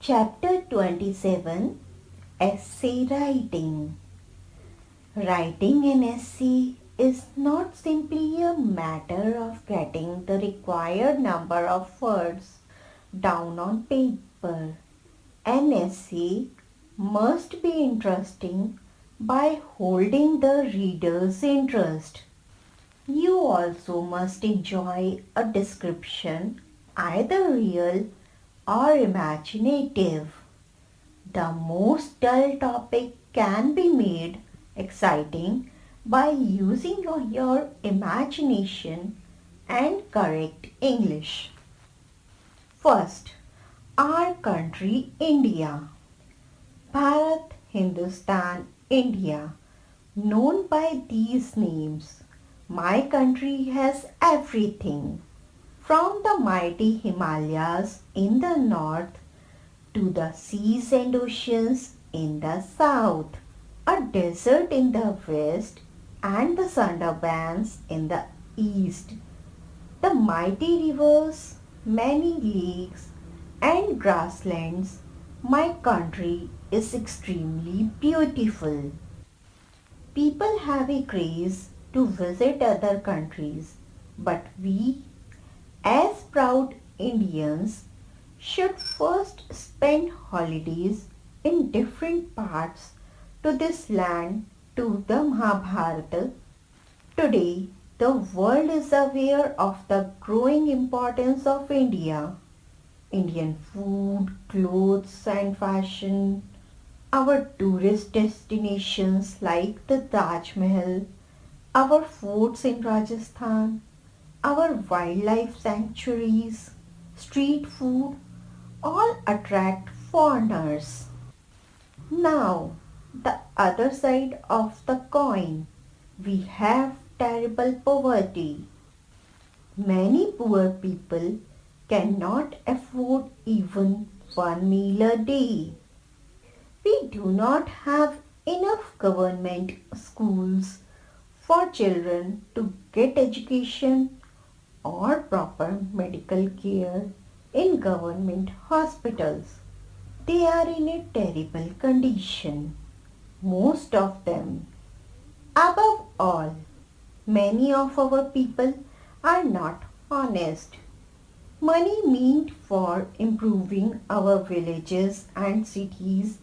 Chapter 27, Essay Writing. Writing an essay is not simply a matter of getting the required number of words down on paper. An essay must be interesting by holding the reader's interest. You also must enjoy a description, either real or imaginative. The most dull topic can be made exciting by using your imagination and correct English. First, our country India. Bharat, Hindustan, India. Known by these names, my country has everything. From the mighty Himalayas in the north to the seas and oceans in the south, a desert in the west, and the Sundarbans in the east. The mighty rivers, many lakes, and grasslands, my country is extremely beautiful. People have a craze to visit other countries, but we, as proud Indians, should first spend holidays in different parts to this land to the Mahabharata. Today, the world is aware of the growing importance of India. Indian food, clothes and fashion, our tourist destinations like the Taj Mahal, our forts in Rajasthan, our wildlife sanctuaries, street food, all attract foreigners. Now, the other side of the coin, we have terrible poverty. Many poor people cannot afford even one meal a day. We do not have enough government schools for children to get education or proper medical care in government hospitals. They are in a terrible condition, most of them. Above all, many of our people are not honest. Money meant for improving our villages and cities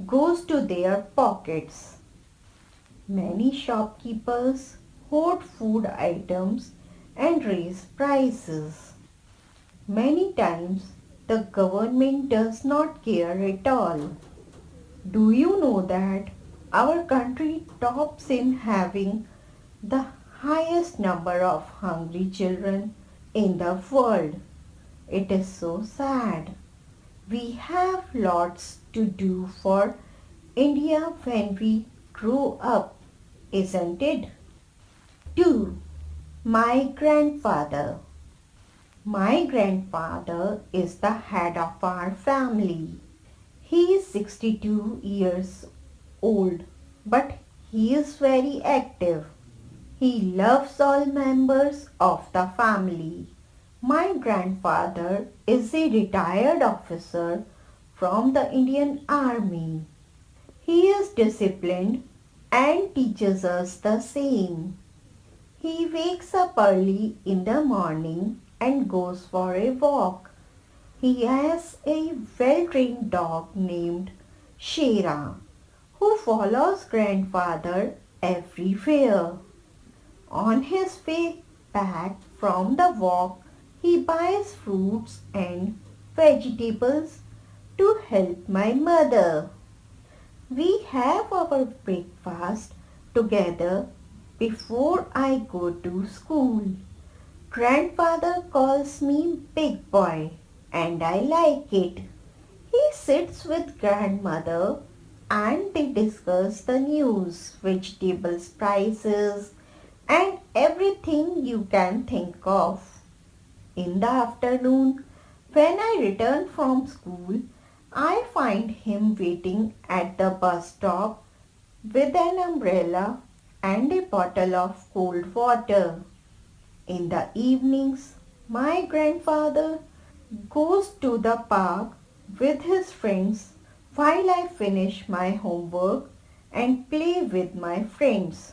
goes to their pockets. Many shopkeepers hoard food items and raise prices. Many times the government does not care at all. Do you know that our country tops in having the highest number of hungry children in the world? It is so sad. We have lots to do for India when we grow up, isn't it? 2. My grandfather. My grandfather is the head of our family. He is 62 years old, but he is very active. He loves all members of the family. My grandfather is a retired officer from the Indian Army. He is disciplined and teaches us the same. He wakes up early in the morning and goes for a walk. He has a well-trained dog named Shera who follows grandfather everywhere. On his way back from the walk, he buys fruits and vegetables to help my mother. We have our breakfast together before I go to school. Grandfather calls me big boy and I like it. He sits with grandmother and they discuss the news, vegetables prices and everything you can think of. In the afternoon, when I return from school, I find him waiting at the bus stop with an umbrella and a bottle of cold water. In the evenings, my grandfather goes to the park with his friends while I finish my homework and play with my friends.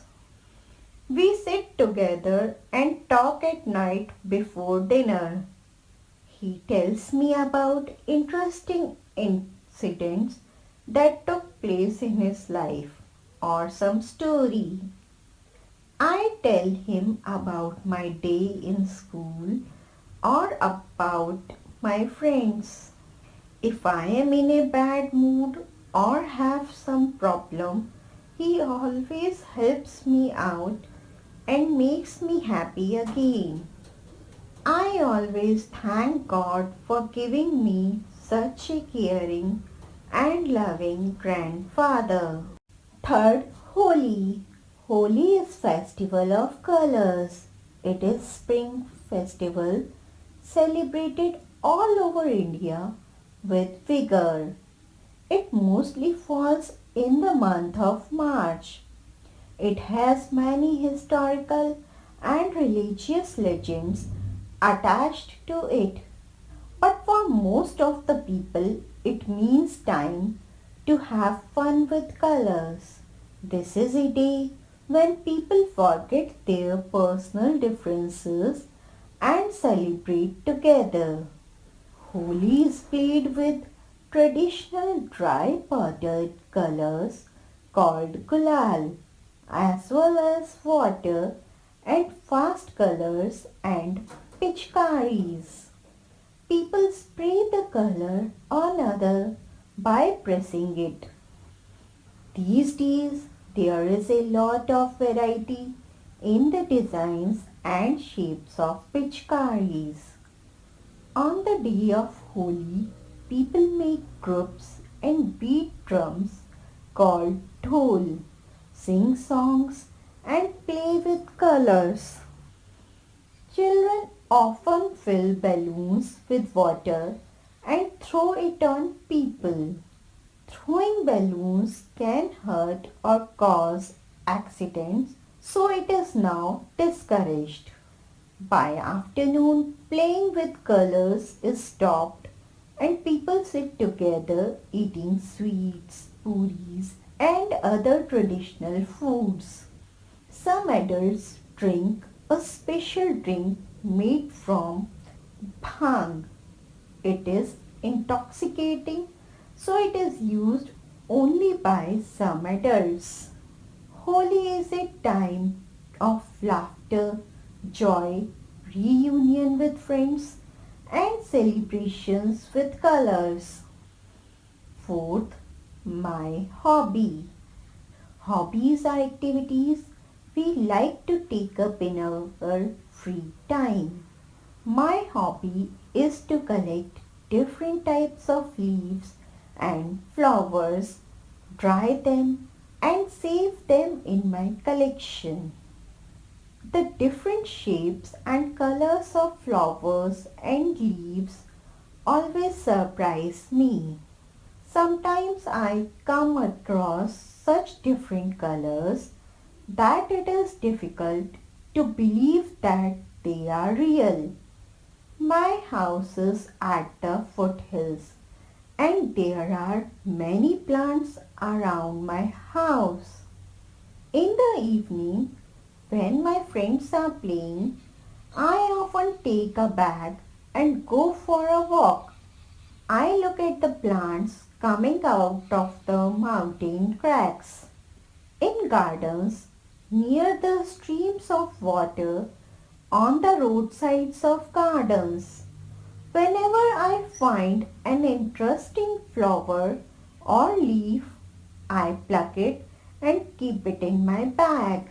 We sit together and talk at night before dinner. He tells me about interesting incidents that took place in his life or some story. I tell him about my day in school or about my friends. If I am in a bad mood or have some problem, he always helps me out and makes me happy again. I always thank God for giving me such a caring and loving grandfather. Third, Holi. Holi is festival of colors. It is spring festival celebrated all over India with vigor. It mostly falls in the month of March. It has many historical and religious legends attached to it. But for most of the people, it means time to have fun with colors. This is a day when people forget their personal differences and celebrate together. Holi is played with traditional dry powdered colors called gulal, as well as water and fast colors and pitchkaris. People spray the color on other by pressing it. These days there is a lot of variety in the designs and shapes of pitchkaris. On the day of Holi, people make groups and beat drums called dhol, sing songs and play with colors. Children often fill balloons with water and throw it on people. Throwing balloons can hurt or cause accidents, so it is now discouraged. By afternoon, playing with colors is stopped and people sit together eating sweets, puris and other traditional foods. Some adults drink a special drink made from bhang. It is intoxicating, so it is used only by some adults. Holi is a time of laughter, joy, reunion with friends, and celebrations with colors. Fourth, my hobby. Hobbies are activities we like to take up in our free time. My hobby is to collect different types of leaves and flowers, dry them and save them in my collection. The different shapes and colors of flowers and leaves always surprise me. Sometimes I come across such different colors that it is difficult to believe that they are real. My house is at the foothills and there are many plants around my house. In the evening, when my friends are playing, I often take a bag and go for a walk. I look at the plants coming out of the mountain cracks. In gardens, near the streams of water, on the roadsides of gardens. Whenever I find an interesting flower or leaf, I pluck it and keep it in my bag.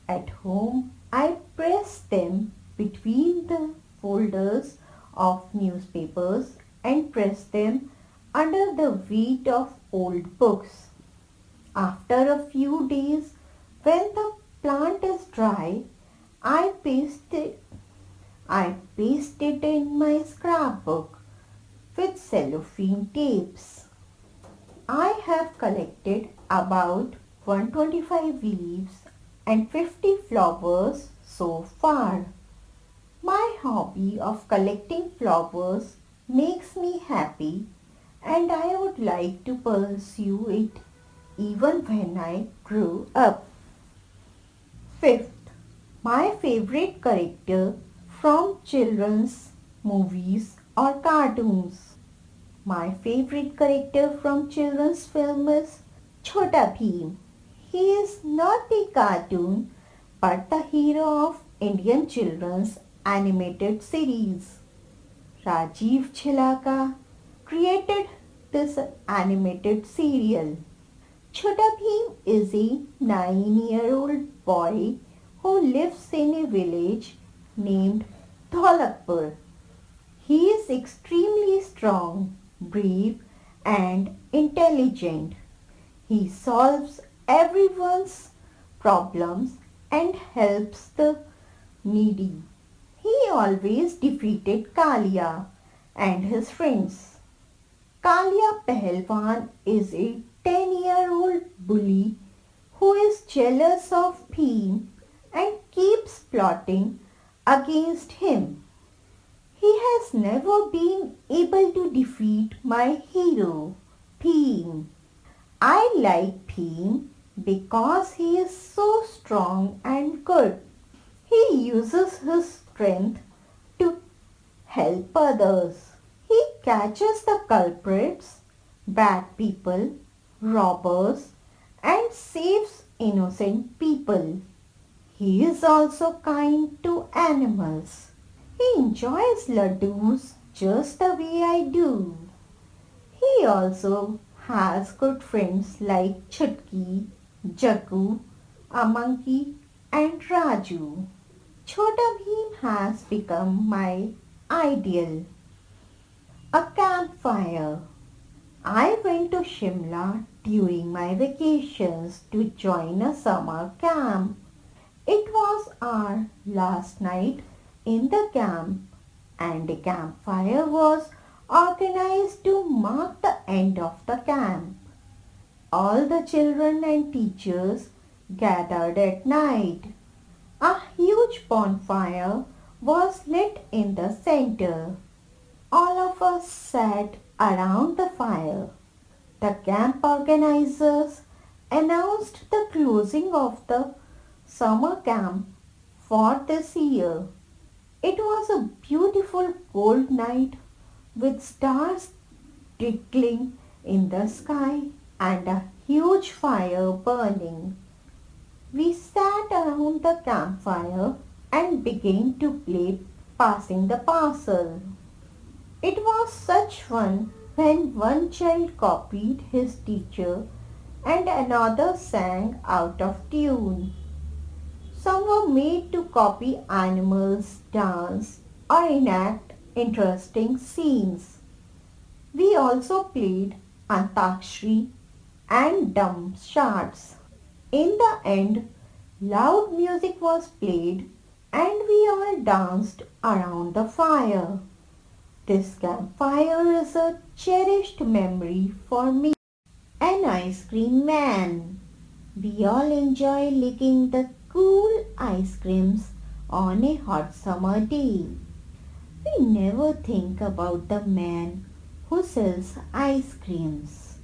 At home, I press them between the folders of newspapers and press them under the weight of old books. After a few days, when the plant is dry, I paste it, I paste it in my scrapbook with cellophane tapes. I have collected about 125 leaves and 50 flowers so far. My hobby of collecting flowers makes me happy and I would like to pursue it even when I grew up. Fifth, my favorite character from children's movies or cartoons. My favorite character from children's film is Chhota Bheem. He is not a cartoon but the hero of Indian children's animated series. Rajiv Chilaka created this animated serial. Chhota Bheem is a 9-year-old boy who lives in a village named Dholakpur. He is extremely strong, brave and intelligent. He solves everyone's problems and helps the needy. He always defeated Kalia and his friends. Kalia Pahalwan is a 10-year-old bully who is jealous of Bhim and keeps plotting against him. He has never been able to defeat my hero, Bhim. I like Bhim because he is so strong and good. He uses his strength to help others. He catches the culprits, bad people, robbers, and saves innocent people. He is also kind to animals. He enjoys laddus just the way I do. He also has good friends like Chutki, Jaggu, Amanki, and Raju. Chhota Bheem has become my ideal. A campfire. I went to Shimla during my vacations to join a summer camp. It was our last night in the camp and a campfire was organized to mark the end of the camp. All the children and teachers gathered at night. A huge bonfire was lit in the center. All of us sat around the fire. The camp organizers announced the closing of the summer camp for this year. It was a beautiful cold night with stars twinkling in the sky and a huge fire burning. We sat around the campfire and began to play passing the parcel. It was such fun when one child copied his teacher and another sang out of tune. Some were made to copy animals, dance, or enact interesting scenes. We also played Antakshri and dumb charts. In the end, loud music was played and we all danced around the fire. This campfire is a cherished memory for me. An ice cream man. We all enjoy licking the cool ice creams on a hot summer day. We never think about the man who sells ice creams.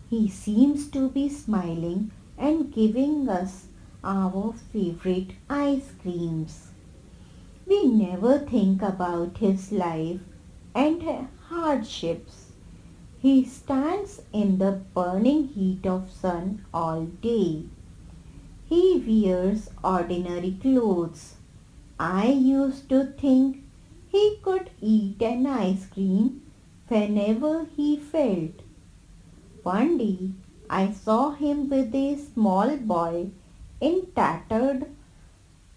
He seems to be smiling and giving us our favorite ice creams. We never think about his life and hardships. He stands in the burning heat of sun all day. He wears ordinary clothes. I used to think he could eat an ice cream whenever he felt. One day I saw him with a small boy in tattered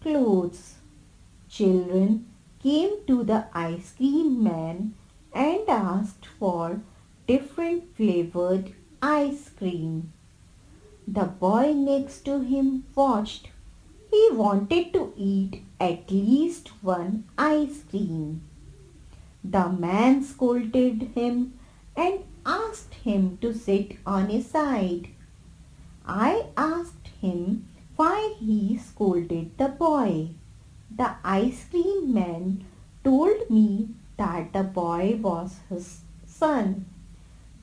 clothes. Children came to the ice cream man and asked for different flavored ice cream. The boy next to him watched. He wanted to eat at least one ice cream. The man scolded him and asked him to sit on his side. I asked him why he scolded the boy. The ice cream man told me that the boy was his son.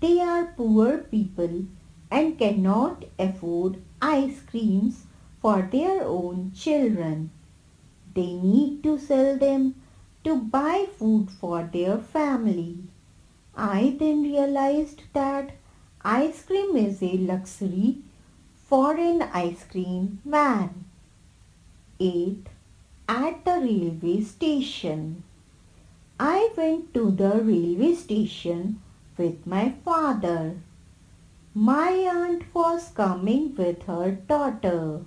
They are poor people and cannot afford ice creams for their own children. They need to sell them to buy food for their family. I then realized that ice cream is a luxury for an ice cream man. 8. At the railway station. I went to the railway station with my father. My aunt was coming with her daughter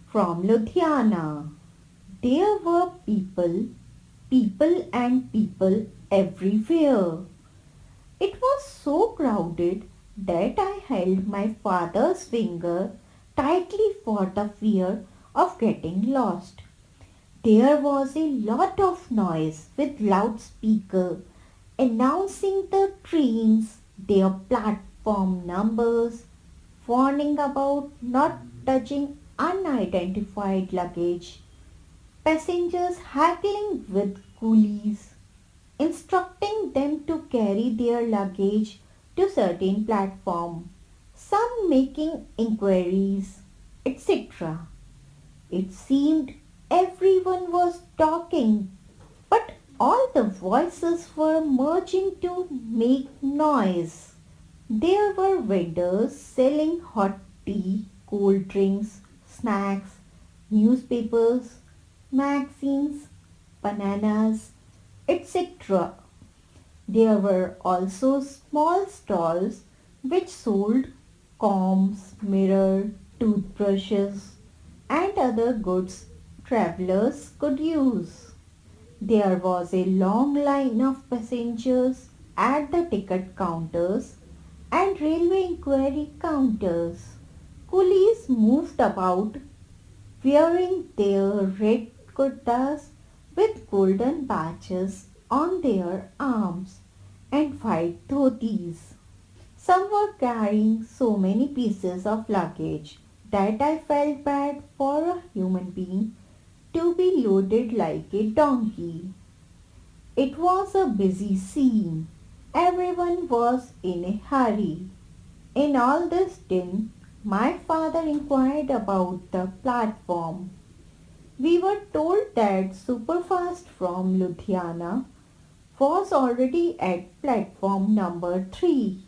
from Ludhiana. There were people everywhere. It was so crowded that I held my father's finger tightly for the fear of getting lost. There was a lot of noise with loudspeaker announcing the trains, their platform numbers, warning about not touching unidentified luggage, passengers haggling with coolies, instructing them to carry their luggage to certain platform, some making inquiries, etc. It seemed everyone was talking, but all the voices were merging to make noise. There were vendors selling hot tea, cold drinks, snacks, newspapers, magazines, bananas, etc. There were also small stalls which sold combs, mirror, toothbrushes, and other goods travelers could use. There was a long line of passengers at the ticket counters and railway inquiry counters. Coolies moved about wearing their red kurtas with golden patches on their arms and white dhotis. Some were carrying so many pieces of luggage that I felt bad for a human being to be loaded like a donkey. It was a busy scene. Everyone was in a hurry. In all this din, my father inquired about the platform. We were told that Superfast from Ludhiana was already at platform number 3.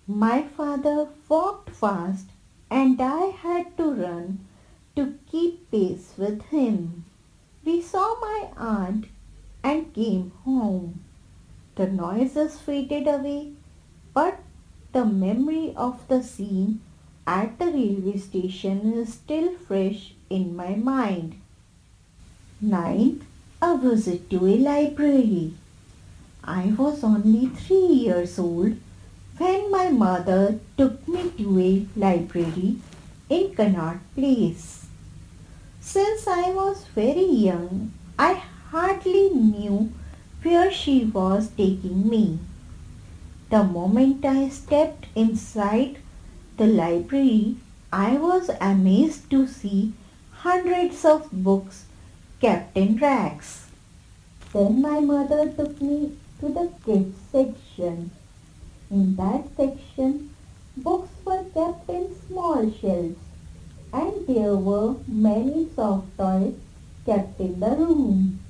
My father walked fast and I had to run to keep pace with him. We saw my aunt and came home. The noises faded away, but the memory of the scene at the railway station is still fresh in my mind. 9. A visit to a library. I was only 3 years old when my mother took me to a library in Connaught Place. Since I was very young, I hardly knew where she was taking me. The moment I stepped inside the library, I was amazed to see hundreds of books kept in racks. Then my mother took me to the kids section. In that section, books were kept in small shelves and there were many soft toys kept in the room.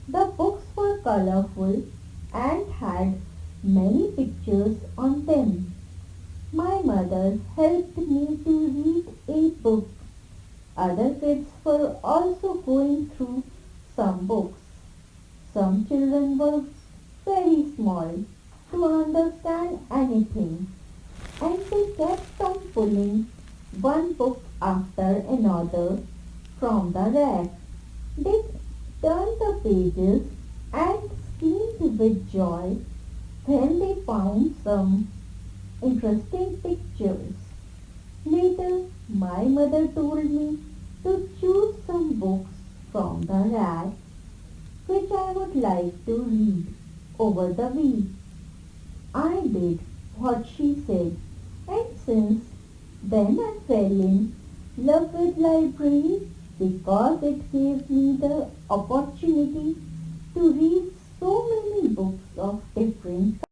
The books were colorful and had many pictures on them. My mother helped me to read a book. Other kids were also going through some books. Some children were very small to understand anything, and they kept on pulling one book after another from the rack. They turned the pages and screamed with joy when they found some interesting pictures. Later, my mother told me to choose some books from the rack which I would like to read over the week. I did what she said, and since then I fell in love with libraries because it gave me the opportunity to read so many books of different